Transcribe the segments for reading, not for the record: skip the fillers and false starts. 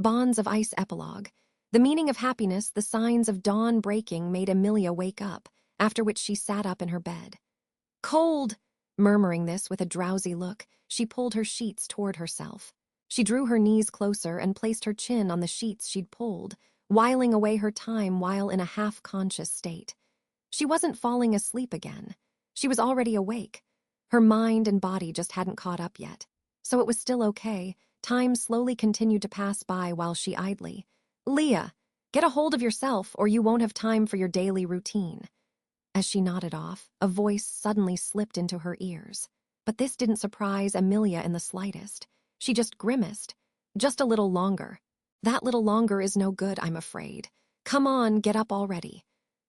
Bonds of Ice Epilogue. The meaning of happiness, the signs of dawn breaking made Emilia wake up, after which she sat up in her bed. Cold! Murmuring this with a drowsy look, she pulled her sheets toward herself. She drew her knees closer and placed her chin on the sheets she'd pulled, whiling away her time while in a half-conscious state. She wasn't falling asleep again. She was already awake. Her mind and body just hadn't caught up yet. So it was still okay. Time slowly continued to pass by while she idly. Leah, get a hold of yourself or you won't have time for your daily routine. As she nodded off, a voice suddenly slipped into her ears. But this didn't surprise Emilia in the slightest. She just grimaced. Just a little longer. That little longer is no good, I'm afraid. Come on, get up already.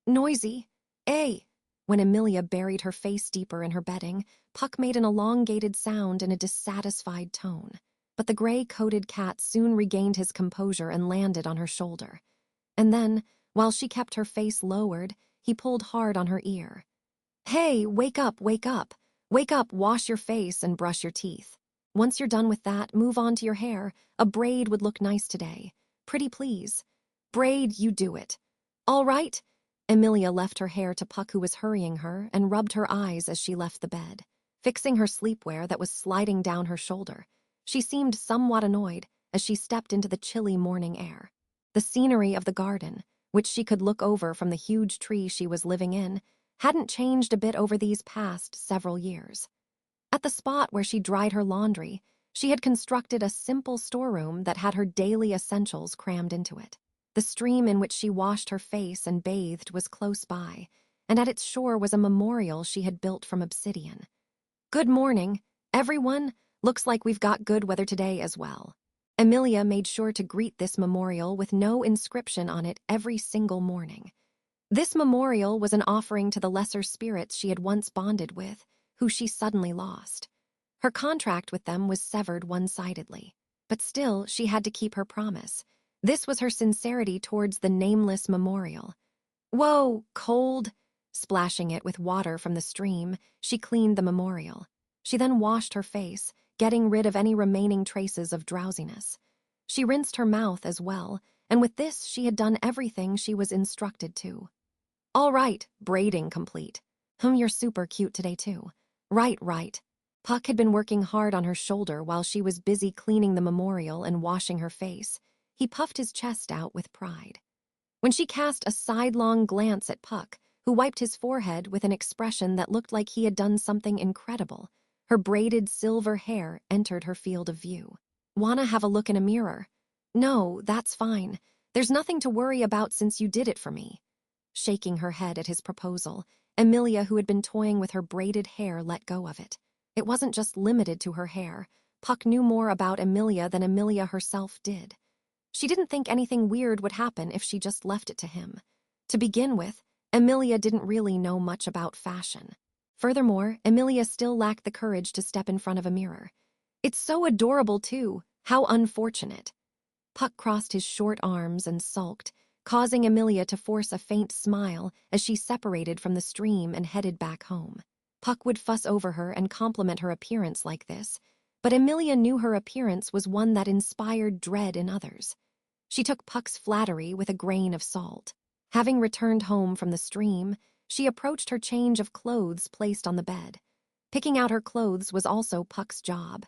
Noisy. Eh. When Emilia buried her face deeper in her bedding, Puck made an elongated sound in a dissatisfied tone. But the gray-coated cat soon regained his composure and landed on her shoulder. And then, while she kept her face lowered, he pulled hard on her ear. Hey, wake up, wake up. Wake up, wash your face and brush your teeth. Once you're done with that, move on to your hair. A braid would look nice today. Pretty please. Braid, you do it. All right? Emilia left her hair to Puck, who was hurrying her, and rubbed her eyes as she left the bed, fixing her sleepwear that was sliding down her shoulder. She seemed somewhat annoyed as she stepped into the chilly morning air. The scenery of the garden, which she could look over from the huge tree she was living in, hadn't changed a bit over these past several years. At the spot where she dried her laundry, she had constructed a simple storeroom that had her daily essentials crammed into it. The stream in which she washed her face and bathed was close by, and at its shore was a memorial she had built from obsidian. Good morning, everyone. Looks like we've got good weather today as well. Emilia made sure to greet this memorial with no inscription on it every single morning. This memorial was an offering to the lesser spirits she had once bonded with, who she suddenly lost. Her contract with them was severed one-sidedly, but still she had to keep her promise. This was her sincerity towards the nameless memorial. Whoa, cold! Splashing it with water from the stream, she cleaned the memorial. She then washed her face, getting rid of any remaining traces of drowsiness. She rinsed her mouth as well, and with this she had done everything she was instructed to. All right, braiding complete. You're super cute today too. Right. Puck had been working hard on her shoulder while she was busy cleaning the memorial and washing her face. He puffed his chest out with pride. When she cast a sidelong glance at Puck, who wiped his forehead with an expression that looked like he had done something incredible, her braided silver hair entered her field of view. Wanna have a look in a mirror? No, that's fine. There's nothing to worry about since you did it for me. Shaking her head at his proposal, Emilia, who had been toying with her braided hair, let go of it. It wasn't just limited to her hair. Puck knew more about Emilia than Emilia herself did. She didn't think anything weird would happen if she just left it to him. To begin with, Emilia didn't really know much about fashion. Furthermore, Emilia still lacked the courage to step in front of a mirror. It's so adorable, too. How unfortunate. Puck crossed his short arms and sulked, causing Emilia to force a faint smile as she separated from the stream and headed back home. Puck would fuss over her and compliment her appearance like this, but Emilia knew her appearance was one that inspired dread in others. She took Puck's flattery with a grain of salt. Having returned home from the stream, she approached her change of clothes placed on the bed. Picking out her clothes was also Puck's job.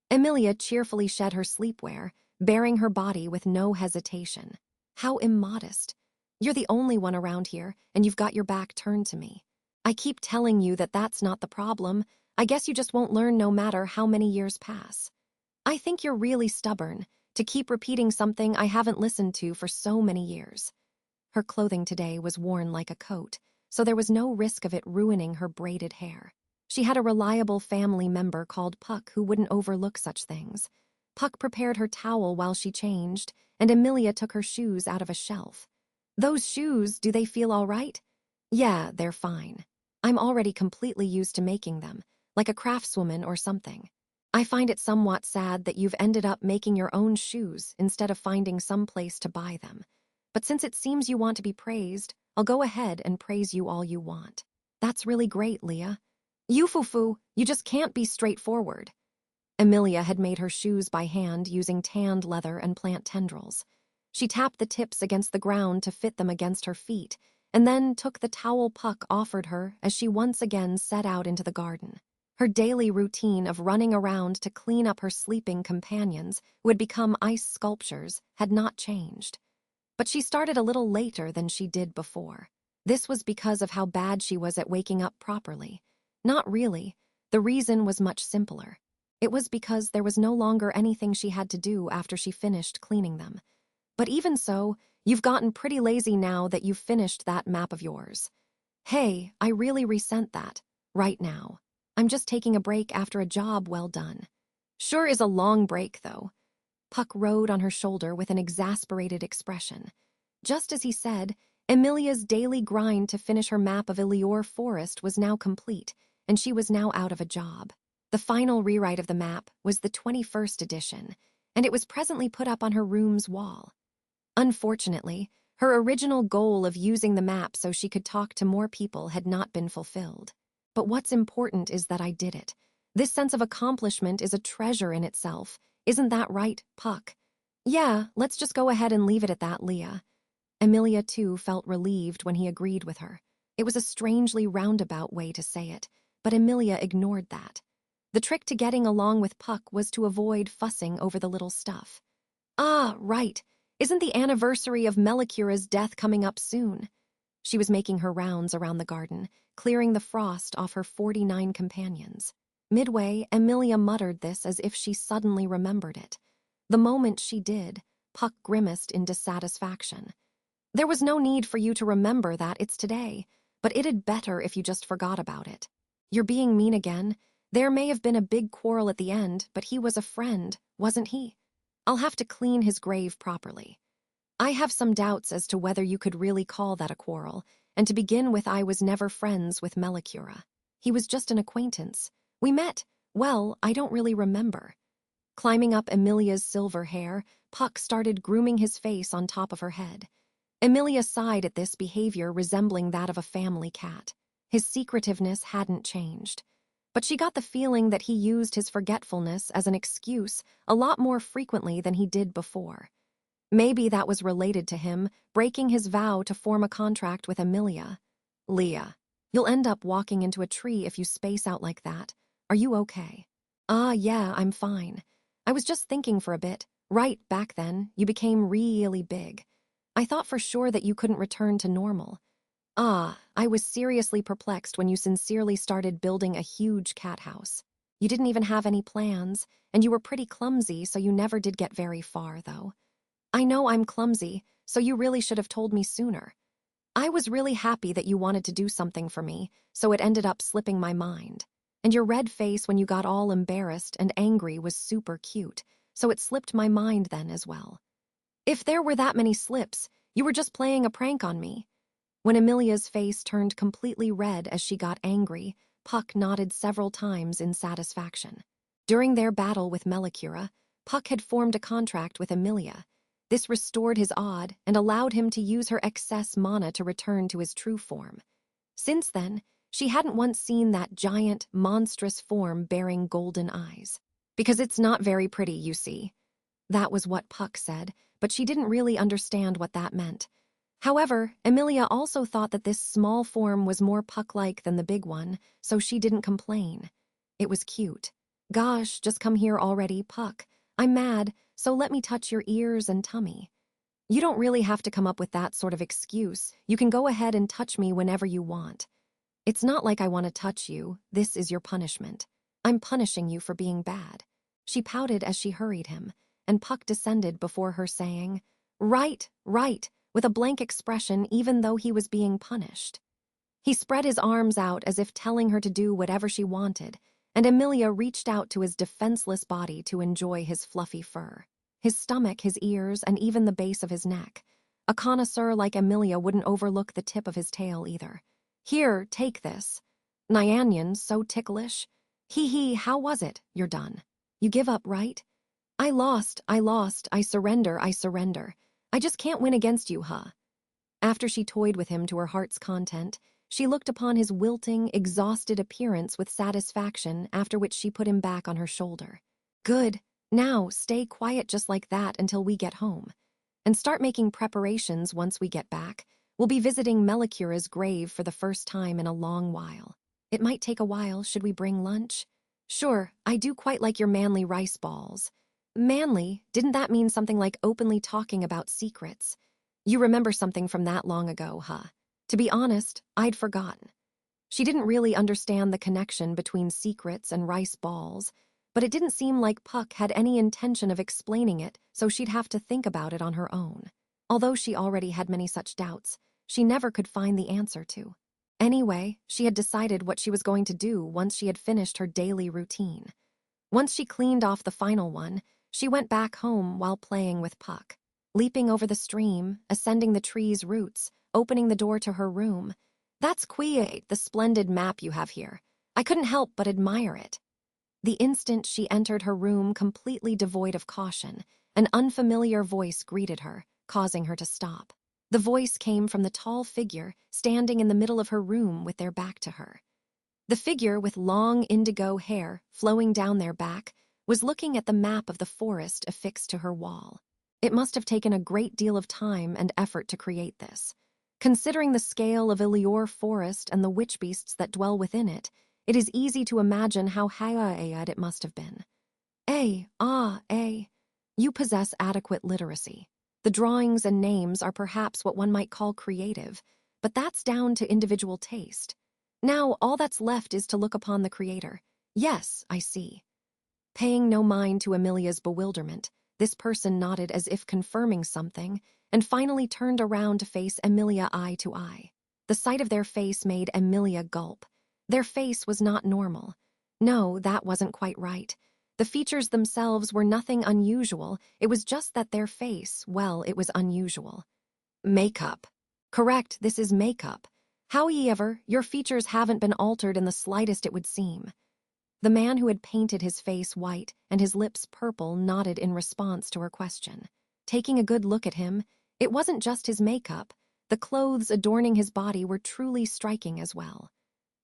Emilia cheerfully shed her sleepwear, baring her body with no hesitation. How immodest. You're the only one around here, and you've got your back turned to me. I keep telling you that that's not the problem. I guess you just won't learn no matter how many years pass. I think you're really stubborn to keep repeating something I haven't listened to for so many years. Her clothing today was worn like a coat, so there was no risk of it ruining her braided hair. She had a reliable family member called Puck who wouldn't overlook such things. Puck prepared her towel while she changed, and Emilia took her shoes out of a shelf. Those shoes, do they feel all right? Yeah, they're fine. I'm already completely used to making them, like a craftswoman or something. I find it somewhat sad that you've ended up making your own shoes instead of finding some place to buy them. But since it seems you want to be praised, I'll go ahead and praise you all you want. That's really great, Leah. You foo-foo, you just can't be straightforward. Emilia had made her shoes by hand using tanned leather and plant tendrils. She tapped the tips against the ground to fit them against her feet, and then took the towel Puck offered her as she once again set out into the garden. Her daily routine of running around to clean up her sleeping companions, who had become ice sculptures, had not changed. But she started a little later than she did before. This was because of how bad she was at waking up properly. Not really. The reason was much simpler. It was because there was no longer anything she had to do after she finished cleaning them. But even so, you've gotten pretty lazy now that you've finished that map of yours. Hey, I really resent that. Right now. I'm just taking a break after a job well done. Sure is a long break, though. Puck rode on her shoulder with an exasperated expression. Just as he said, Emilia's daily grind to finish her map of Ilior Forest was now complete, and she was now out of a job. The final rewrite of the map was the 21st edition, and it was presently put up on her room's wall. Unfortunately, her original goal of using the map so she could talk to more people had not been fulfilled. But what's important is that I did it. This sense of accomplishment is a treasure in itself. Isn't that right, Puck? Yeah, let's just go ahead and leave it at that, Leah. Emilia, too, felt relieved when he agreed with her. It was a strangely roundabout way to say it, but Emilia ignored that. The trick to getting along with Puck was to avoid fussing over the little stuff. Ah, right. Isn't the anniversary of Melicura's death coming up soon? She was making her rounds around the garden, clearing the frost off her 49 companions. Midway, Emilia muttered this as if she suddenly remembered it. The moment she did, Puck grimaced in dissatisfaction. There was no need for you to remember that it's today, but it'd better if you just forgot about it. You're being mean again. There may have been a big quarrel at the end, but he was a friend, wasn't he? I'll have to clean his grave properly. I have some doubts as to whether you could really call that a quarrel, and to begin with, I was never friends with Melicura. He was just an acquaintance. We met, well, I don't really remember. Climbing up Emilia's silver hair, Puck started grooming his face on top of her head. Emilia sighed at this behavior resembling that of a family cat. His secretiveness hadn't changed. But she got the feeling that he used his forgetfulness as an excuse a lot more frequently than he did before. Maybe that was related to him breaking his vow to form a contract with Emilia. Leah, you'll end up walking into a tree if you space out like that. Are you okay? Yeah, I'm fine. I was just thinking for a bit. Right back then, you became really big. I thought for sure that you couldn't return to normal. I was seriously perplexed when you sincerely started building a huge cat house. You didn't even have any plans, and you were pretty clumsy, so you never did get very far, though. I know I'm clumsy, so you really should have told me sooner. I was really happy that you wanted to do something for me, so it ended up slipping my mind. And your red face when you got all embarrassed and angry was super cute, so it slipped my mind then as well. If there were that many slips, you were just playing a prank on me. When Emilia's face turned completely red as she got angry, Puck nodded several times in satisfaction. During their battle with Melicura, Puck had formed a contract with Emilia. This restored his odd and allowed him to use her excess mana to return to his true form. Since then, she hadn't once seen that giant, monstrous form bearing golden eyes. Because it's not very pretty, you see. That was what Puck said, but she didn't really understand what that meant. However, Emilia also thought that this small form was more Puck-like than the big one, so she didn't complain. It was cute. Gosh, just come here already, Puck. I'm mad, so let me touch your ears and tummy. You don't really have to come up with that sort of excuse. You can go ahead and touch me whenever you want. It's not like I want to touch you. This is your punishment. I'm punishing you for being bad. She pouted as she hurried him, and Puck descended before her saying, Right, with a blank expression even though he was being punished. He spread his arms out as if telling her to do whatever she wanted, and Emilia reached out to his defenseless body to enjoy his fluffy fur. His stomach, his ears, and even the base of his neck. A connoisseur like Emilia wouldn't overlook the tip of his tail either. Here, take this. Nyanyan, so ticklish. Hee, how was it? You're done. You give up, right? I lost, I surrender. I just can't win against you, huh? After she toyed with him to her heart's content, she looked upon his wilting, exhausted appearance with satisfaction, after which she put him back on her shoulder. Good. Now, stay quiet just like that until we get home. And start making preparations once we get back. We'll be visiting Melikura's grave for the first time in a long while. It might take a while. Should we bring lunch? Sure, I do quite like your manly rice balls. Manly, didn't that mean something like openly talking about secrets? You remember something from that long ago, huh? To be honest, I'd forgotten. She didn't really understand the connection between secrets and rice balls, but it didn't seem like Puck had any intention of explaining it, so she'd have to think about it on her own. Although she already had many such doubts, she never could find the answer to. Anyway, she had decided what she was going to do once she had finished her daily routine. Once she cleaned off the final one, she went back home while playing with Puck, leaping over the stream, ascending the tree's roots, opening the door to her room. That's quite the splendid map you have here. I couldn't help but admire it. The instant she entered her room completely devoid of caution, an unfamiliar voice greeted her, causing her to stop. The voice came from the tall figure standing in the middle of her room with their back to her. The figure, with long indigo hair flowing down their back, was looking at the map of the forest affixed to her wall. It must have taken a great deal of time and effort to create this. Considering the scale of Ilior Forest and the witch beasts that dwell within it, it is easy to imagine how high it must have been. You possess adequate literacy. The drawings and names are perhaps what one might call creative, but that's down to individual taste. Now, all that's left is to look upon the creator. Yes, I see. Paying no mind to Emilia's bewilderment, this person nodded as if confirming something, and finally turned around to face Emilia eye to eye. The sight of their face made Emilia gulp. Their face was not normal. No, that wasn't quite right. The features themselves were nothing unusual, it was just that their face, well, it was unusual. Makeup. Correct, this is makeup. However, your features haven't been altered in the slightest, it would seem. The man who had painted his face white and his lips purple nodded in response to her question. Taking a good look at him, it wasn't just his makeup. The clothes adorning his body were truly striking as well.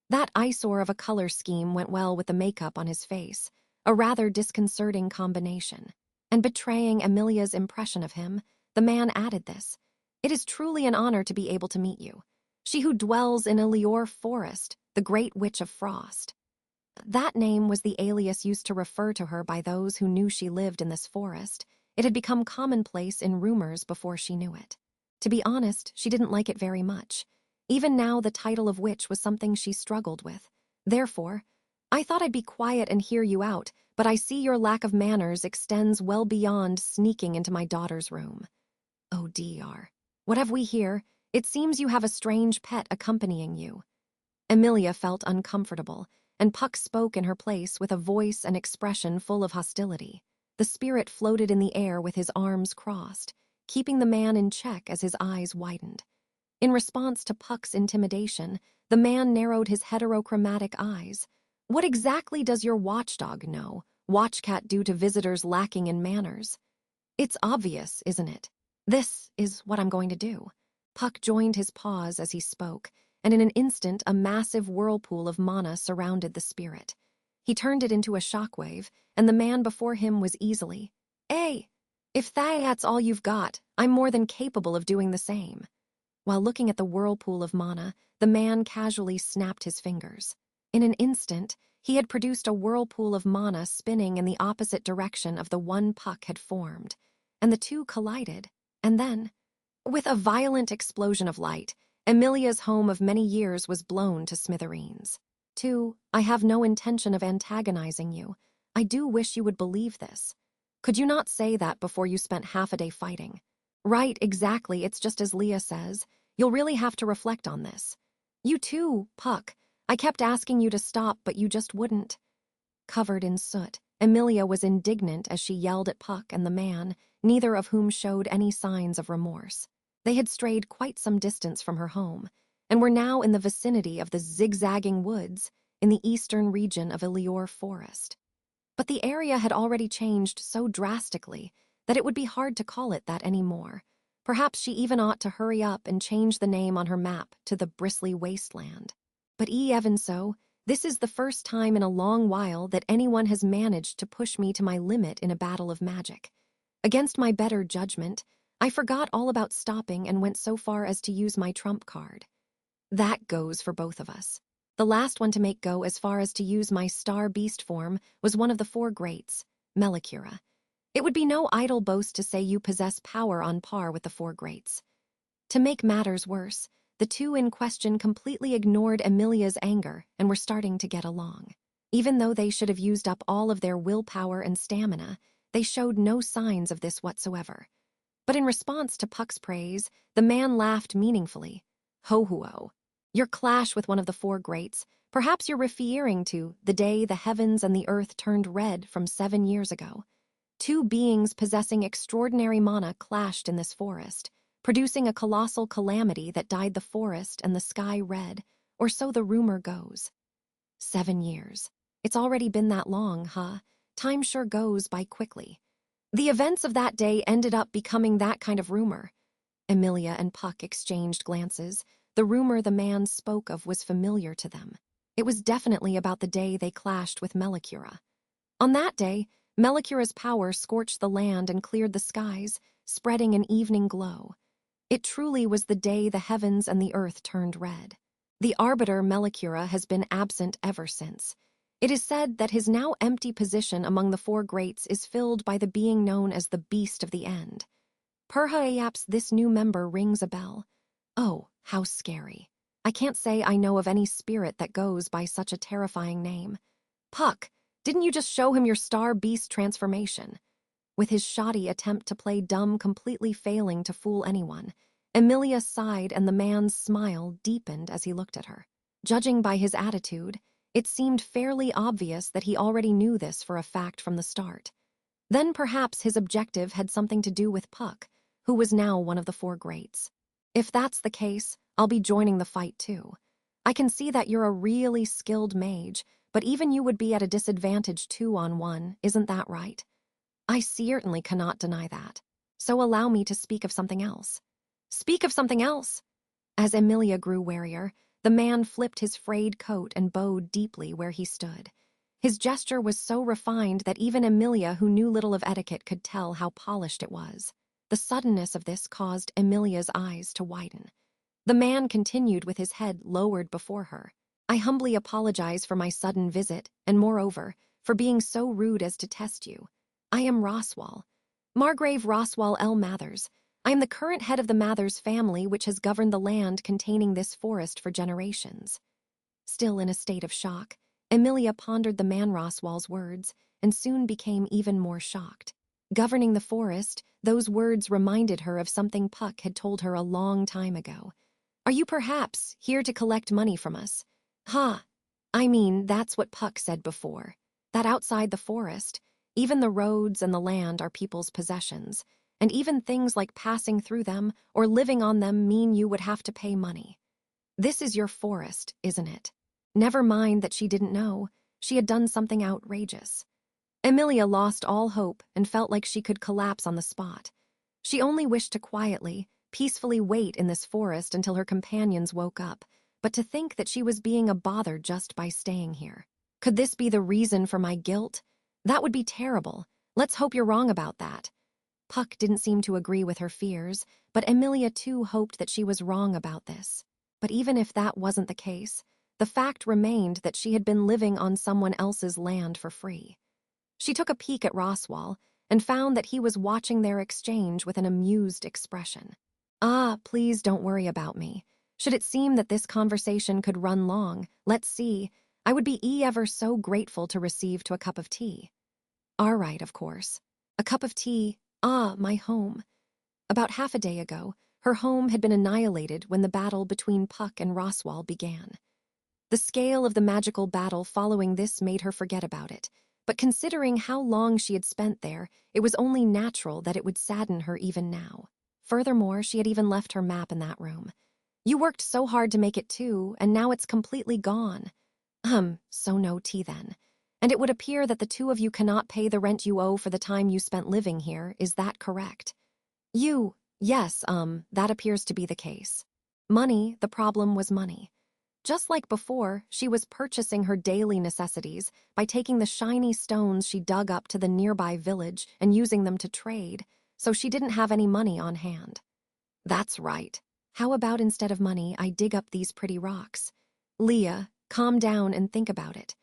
That eyesore of a color scheme went well with the makeup on his face, a rather disconcerting combination. And betraying Emilia's impression of him, the man added this. It is truly an honor to be able to meet you. She who dwells in Ilior Forest, the Great Witch of Frost. That name was the alias used to refer to her by those who knew she lived in this forest. It had become commonplace in rumors before she knew it. To be honest, she didn't like it very much. Even now, the title of witch was something she struggled with. Therefore, I thought I'd be quiet and hear you out, but I see your lack of manners extends well beyond sneaking into my daughter's room. Oh, Dr. What have we here? It seems you have a strange pet accompanying you. Emilia felt uncomfortable, and Puck spoke in her place with a voice and expression full of hostility. The spirit floated in the air with his arms crossed, keeping the man in check as his eyes widened. In response to Puck's intimidation, the man narrowed his heterochromatic eyes. What exactly does your watchdog know, watchcat, do to visitors lacking in manners? It's obvious, isn't it? This is what I'm going to do. Puck joined his paws as he spoke, and in an instant a massive whirlpool of mana surrounded the spirit. He turned it into a shockwave, and the man before him was easily, if that's all you've got, I'm more than capable of doing the same. While looking at the whirlpool of mana, the man casually snapped his fingers. In an instant, he had produced a whirlpool of mana spinning in the opposite direction of the one Puck had formed, and the two collided, and then, with a violent explosion of light, Emilia's home of many years was blown to smithereens. I have no intention of antagonizing you. I do wish you would believe this. Could you not say that before you spent half a day fighting? Right, exactly, it's just as Leah says. You'll really have to reflect on this. You too, Puck. I kept asking you to stop, but you just wouldn't. Covered in soot, Emilia was indignant as she yelled at Puck and the man, neither of whom showed any signs of remorse. They had strayed quite some distance from her home, and were now in the vicinity of the zigzagging woods in the eastern region of Ilior Forest. But the area had already changed so drastically that it would be hard to call it that anymore. Perhaps she even ought to hurry up and change the name on her map to the Bristly Wasteland. But even so, This is the first time in a long while that anyone has managed to push me to my limit in a battle of magic. Against my better judgment, I forgot all about stopping and went so far as to use my trump card. That goes for both of us. The last one to make go as far as to use my star beast form was one of the four greats, Melikura. It would be no idle boast to say you possess power on par with the four greats. To make matters worse, the two in question completely ignored Emilia's anger and were starting to get along. Even though they should have used up all of their willpower and stamina, they showed no signs of this whatsoever. But in response to Puck's praise, the man laughed meaningfully. Ho-ho-ho. Your clash with one of the four greats, perhaps you're referring to the day the heavens and the earth turned red from 7 years ago. Two beings possessing extraordinary mana clashed in this forest, producing a colossal calamity that dyed the forest and the sky red, or so the rumor goes. 7 years. It's already been that long, huh? Time sure goes by quickly. The events of that day ended up becoming that kind of rumor. Emilia and Puck exchanged glances. The rumor the man spoke of was familiar to them. It was definitely about the day they clashed with Melikura. On that day, Melikura's power scorched the land and cleared the skies, spreading an evening glow. It truly was the day the heavens and the earth turned red. The arbiter Melikura has been absent ever since. It is said that his now empty position among the four greats is filled by the being known as the Beast of the End. Perhaps this new member rings a bell. Oh, how scary. I can't say I know of any spirit that goes by such a terrifying name. Puck, didn't you just show him your star beast transformation? With his shoddy attempt to play dumb completely failing to fool anyone, Emilia sighed and the man's smile deepened as he looked at her. Judging by his attitude, it seemed fairly obvious that he already knew this for a fact from the start. Then perhaps his objective had something to do with Puck, who was now one of the four greats. If that's the case, I'll be joining the fight too. I can see that you're a really skilled mage, but even you would be at a disadvantage 2-on-1, isn't that right? I certainly cannot deny that. So allow me to speak of something else. Speak of something else! As Emilia grew warier, the man flipped his frayed coat and bowed deeply where he stood. His gesture was so refined that even Emilia, who knew little of etiquette, could tell how polished it was. The suddenness of this caused Emilia's eyes to widen. The man continued with his head lowered before her. I humbly apologize for my sudden visit, and moreover, for being so rude as to test you. I am Roswal, Margrave Roswal L. Mathers. I am the current head of the Mathers family which has governed the land containing this forest for generations. Still in a state of shock, Emilia pondered the man Roswal's words and soon became even more shocked. Governing the forest, those words reminded her of something Puck had told her a long time ago. Are you perhaps here to collect money from us? Ha! I mean, that's what Puck said before. That outside the forest, even the roads and the land are people's possessions, and even things like passing through them or living on them mean you would have to pay money. This is your forest, isn't it? Never mind that she didn't know. She had done something outrageous. Emilia lost all hope and felt like she could collapse on the spot. She only wished to quietly, peacefully wait in this forest until her companions woke up, but to think that she was being a bother just by staying here. Could this be the reason for my guilt? That would be terrible. Let's hope you're wrong about that. Puck didn't seem to agree with her fears, but Emilia too hoped that she was wrong about this. But even if that wasn't the case, the fact remained that she had been living on someone else's land for free. She took a peek at Roswal and found that he was watching their exchange with an amused expression. Ah, please don't worry about me. Should it seem that this conversation could run long, let's see, I would be ever so grateful to receive to a cup of tea. All right, of course. A cup of tea, my home. About half a day ago, her home had been annihilated when the battle between Puck and Roswal began. The scale of the magical battle following this made her forget about it, but considering how long she had spent there, it was only natural that it would sadden her even now. Furthermore, she had even left her map in that room. You worked so hard to make it too, and now it's completely gone. So no tea then. And it would appear that the two of you cannot pay the rent you owe for the time you spent living here, is that correct? Yes, that appears to be the case. Money, the problem was money. Just like before, she was purchasing her daily necessities by taking the shiny stones she dug up to the nearby village and using them to trade, so she didn't have any money on hand. That's right. How about instead of money, I dig up these pretty rocks? Leah, calm down and think about it.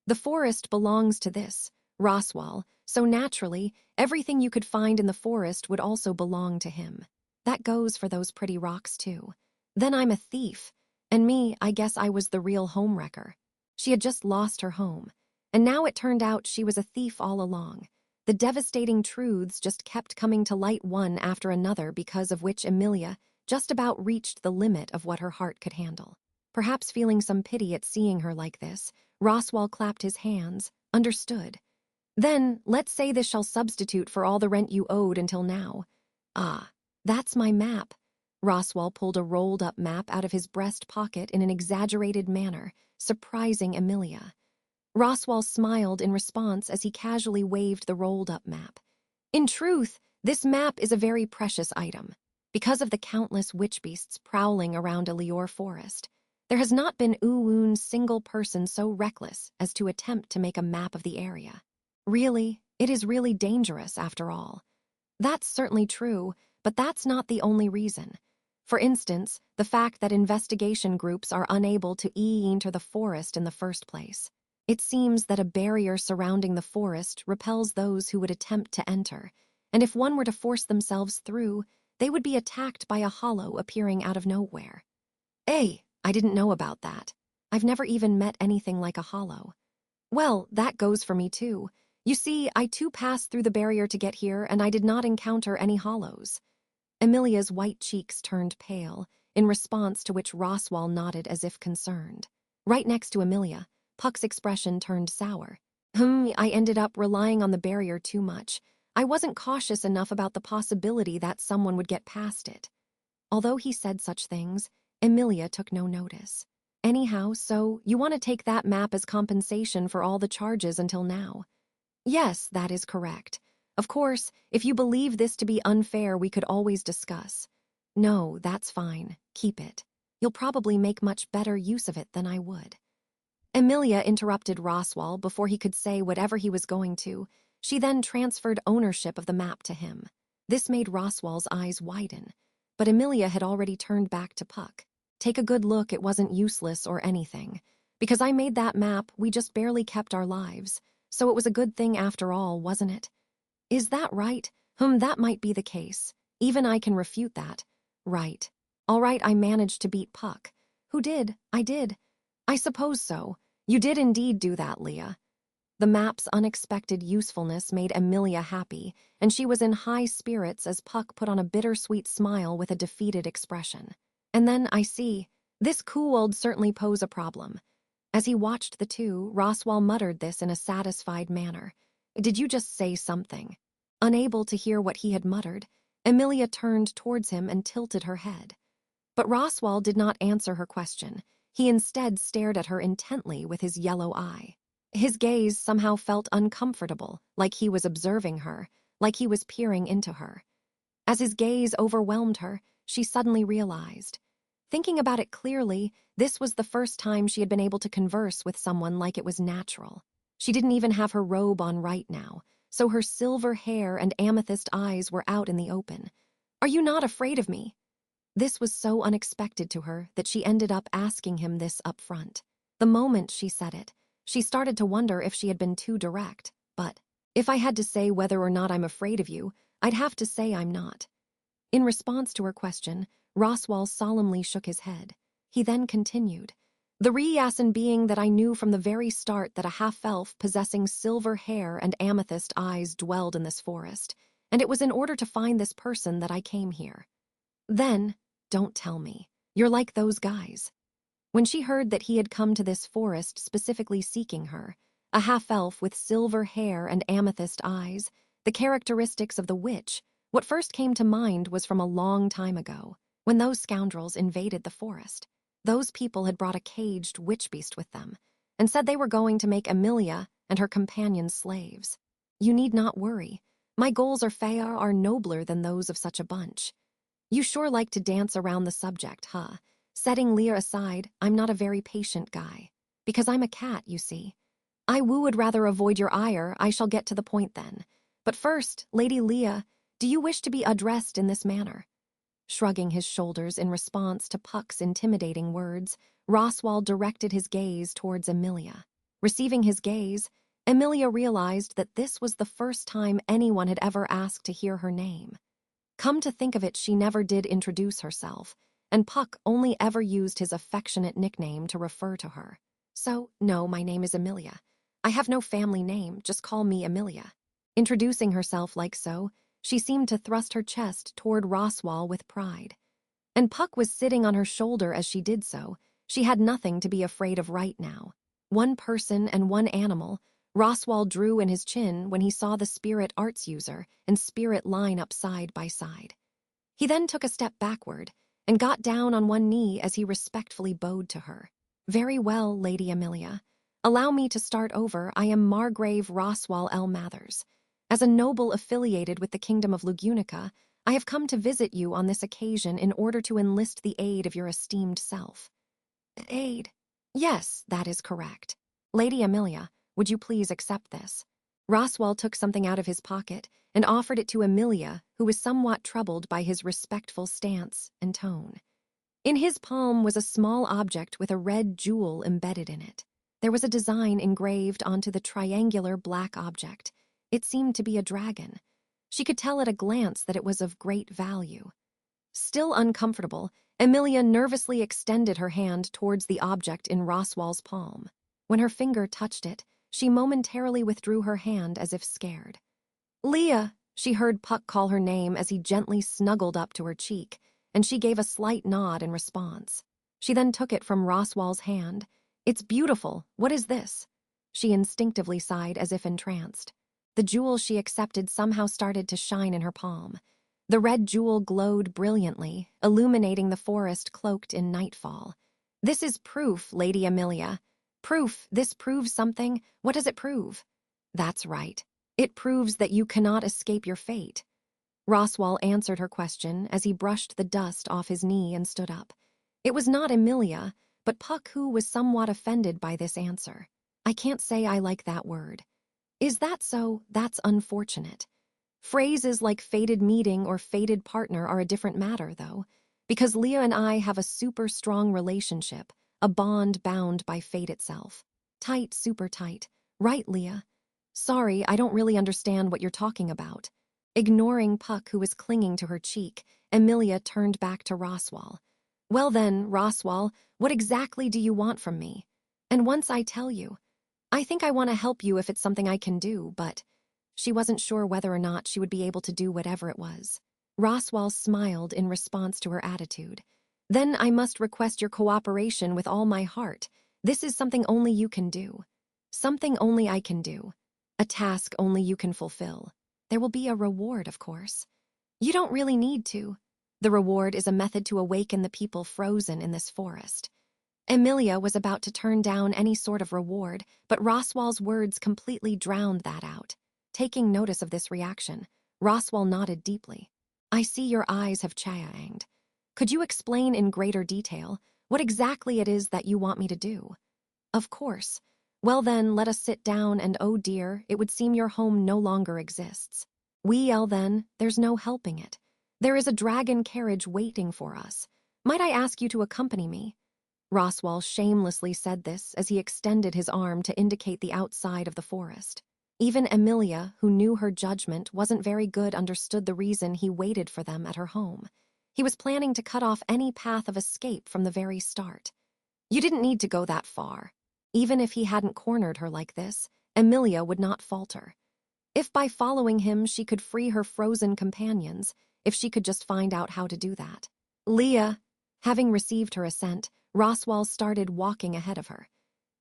The forest belongs to this, Roswell, so naturally, everything you could find in the forest would also belong to him. That goes for those pretty rocks, too. Then I'm a thief. And me, I guess I was the real homewrecker. She had just lost her home. And now it turned out she was a thief all along. The devastating truths just kept coming to light one after another, because of which Emilia just about reached the limit of what her heart could handle. Perhaps feeling some pity at seeing her like this, Roswell clapped his hands. Understood. Then, let's say this shall substitute for all the rent you owed until now. Ah, that's my map. Roswell pulled a rolled-up map out of his breast pocket in an exaggerated manner, surprising Emilia. Roswell smiled in response as he casually waved the rolled-up map. In truth, this map is a very precious item. Because of the countless witch beasts prowling around Elior Forest, there has not been one single person so reckless as to attempt to make a map of the area. Really, it is really dangerous after all. That's certainly true, but that's not the only reason. For instance, the fact that investigation groups are unable to enter the forest in the first place. It seems that a barrier surrounding the forest repels those who would attempt to enter, and if one were to force themselves through, they would be attacked by a hollow appearing out of nowhere. Hey, I didn't know about that. I've never even met anything like a hollow. Well, that goes for me too. You see, I too passed through the barrier to get here, and I did not encounter any hollows. Emilia's white cheeks turned pale, in response to which Roswell nodded as if concerned. Right next to Emilia, Puck's expression turned sour. I ended up relying on the barrier too much. I wasn't cautious enough about the possibility that someone would get past it. Although he said such things, Emilia took no notice. Anyhow, so you want to take that map as compensation for all the charges until now? Yes, that is correct. Of course, if you believe this to be unfair, we could always discuss. No, that's fine. Keep it. You'll probably make much better use of it than I would. Emilia interrupted Roswell before he could say whatever he was going to. She then transferred ownership of the map to him. This made Roswell's eyes widen, but Emilia had already turned back to Puck. Take a good look, it wasn't useless or anything. Because I made that map, we just barely kept our lives. So it was a good thing after all, wasn't it? Is that right? That might be the case. Even I can refute that. Right. All right, I managed to beat Puck. Who did? I did. I suppose so. You did indeed do that, Leah. The map's unexpected usefulness made Emilia happy, and she was in high spirits as Puck put on a bittersweet smile with a defeated expression. And then, I see, this could certainly pose a problem. As he watched the two, Roswell muttered this in a satisfied manner. Did you just say something? Unable to hear what he had muttered, Emilia turned towards him and tilted her head. But Roswell did not answer her question. He instead stared at her intently with his yellow eye. His gaze somehow felt uncomfortable, like he was observing her, like he was peering into her. As his gaze overwhelmed her, she suddenly realized. Thinking about it clearly, this was the first time she had been able to converse with someone like it was natural. She didn't even have her robe on right now, so her silver hair and amethyst eyes were out in the open. Are you not afraid of me? This was so unexpected to her that she ended up asking him this up front. The moment she said it, she started to wonder if she had been too direct, but if I had to say whether or not I'm afraid of you, I'd have to say I'm not. In response to her question, Roswell solemnly shook his head. He then continued, the reason being that I knew from the very start that a half-elf possessing silver hair and amethyst eyes dwelled in this forest, and it was in order to find this person that I came here. Then, don't tell me, you're like those guys. When she heard that he had come to this forest specifically seeking her, a half-elf with silver hair and amethyst eyes, the characteristics of the witch, what first came to mind was from a long time ago, when those scoundrels invaded the forest. Those people had brought a caged witch beast with them, and said they were going to make Emilia and her companions slaves. You need not worry. My goals are nobler than those of such a bunch. You sure like to dance around the subject, huh? Setting Leah aside, I'm not a very patient guy. Because I'm a cat, you see. I would rather avoid your ire. I shall get to the point then. But first, Lady Leah, do you wish to be addressed in this manner? Shrugging his shoulders in response to Puck's intimidating words, Roswal directed his gaze towards Emilia. Receiving his gaze, Emilia realized that this was the first time anyone had ever asked to hear her name. Come to think of it, she never did introduce herself, and Puck only ever used his affectionate nickname to refer to her. So, no, my name is Emilia. I have no family name, just call me Emilia. Introducing herself like so, she seemed to thrust her chest toward Roswal with pride. And Puck was sitting on her shoulder as she did so. She had nothing to be afraid of right now. One person and one animal, Roswal drew in his chin when he saw the spirit arts user and spirit line up side by side. He then took a step backward and got down on one knee as he respectfully bowed to her. Very well, Lady Emilia. Allow me to start over. I am Margrave Roswal L. Mathers. As a noble affiliated with the Kingdom of Lugunica, I have come to visit you on this occasion in order to enlist the aid of your esteemed self. Aid? Yes, that is correct. Lady Emilia, would you please accept this? Roswal took something out of his pocket and offered it to Emilia, who was somewhat troubled by his respectful stance and tone. In his palm was a small object with a red jewel embedded in it. There was a design engraved onto the triangular black object. It seemed to be a dragon. She could tell at a glance that it was of great value. Still uncomfortable, Emilia nervously extended her hand towards the object in Roswal's palm. When her finger touched it, she momentarily withdrew her hand as if scared. Leah, she heard Puck call her name as he gently snuggled up to her cheek, and she gave a slight nod in response. She then took it from Roswal's hand. It's beautiful. What is this? She instinctively sighed as if entranced. The jewel she accepted somehow started to shine in her palm. The red jewel glowed brilliantly, illuminating the forest cloaked in nightfall. This is proof, Lady Emilia. Proof. This proves something. What does it prove? That's right. It proves that you cannot escape your fate. Roswal answered her question as he brushed the dust off his knee and stood up. It was not Emilia, but Puck who was somewhat offended by this answer. I can't say I like that word. Is that so? That's unfortunate. Phrases like fated meeting or fated partner are a different matter, though, because Leah and I have a super strong relationship, a bond bound by fate itself. Tight, super tight. Right, Leah? Sorry, I don't really understand what you're talking about. Ignoring Puck, who was clinging to her cheek, Emilia turned back to Roswal. Well then, Roswal, what exactly do you want from me? And once I tell you, I think I want to help you if it's something I can do, but she wasn't sure whether or not she would be able to do whatever it was. Roswal smiled in response to her attitude. Then I must request your cooperation with all my heart. This is something only you can do. Something only I can do. A task only you can fulfill. There will be a reward, of course. You don't really need to. The reward is a method to awaken the people frozen in this forest. Emilia was about to turn down any sort of reward, but Roswal's words completely drowned that out. Taking notice of this reaction, Roswal nodded deeply. I see your eyes have changed. Could you explain in greater detail what exactly it is that you want me to do? Of course. Well then, let us sit down and oh dear, it would seem your home no longer exists. Well then, there's no helping it. There is a dragon carriage waiting for us. Might I ask you to accompany me? Roswal shamelessly said this as he extended his arm to indicate the outside of the forest. Even Emilia, who knew her judgment wasn't very good, understood the reason he waited for them at her home. He was planning to cut off any path of escape from the very start. You didn't need to go that far. Even if he hadn't cornered her like this, Emilia would not falter. If by following him she could free her frozen companions, if she could just find out how to do that. Leah, having received her assent, Roswal started walking ahead of her.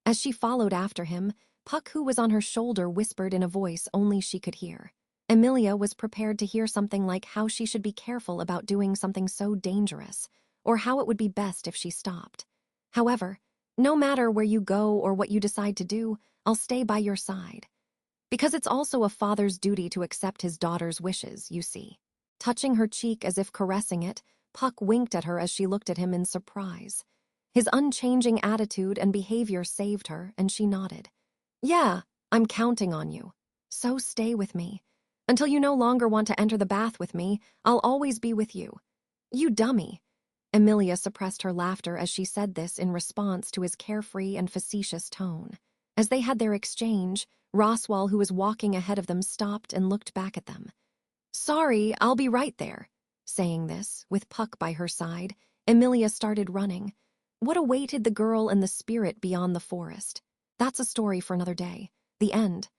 As she followed after him, Puck, who was on her shoulder, whispered in a voice only she could hear. Emilia was prepared to hear something like how she should be careful about doing something so dangerous, or how it would be best if she stopped. However, no matter where you go or what you decide to do, I'll stay by your side. Because it's also a father's duty to accept his daughter's wishes, you see. Touching her cheek as if caressing it, Puck winked at her as she looked at him in surprise. His unchanging attitude and behavior saved her, and she nodded. Yeah, I'm counting on you. So stay with me. Until you no longer want to enter the bath with me, I'll always be with you. You dummy. Emilia suppressed her laughter as she said this in response to his carefree and facetious tone. As they had their exchange, Roswell, who was walking ahead of them, stopped and looked back at them. Sorry, I'll be right there. Saying this, with Puck by her side, Emilia started running. What awaited the girl and the spirit beyond the forest? That's a story for another day. The end.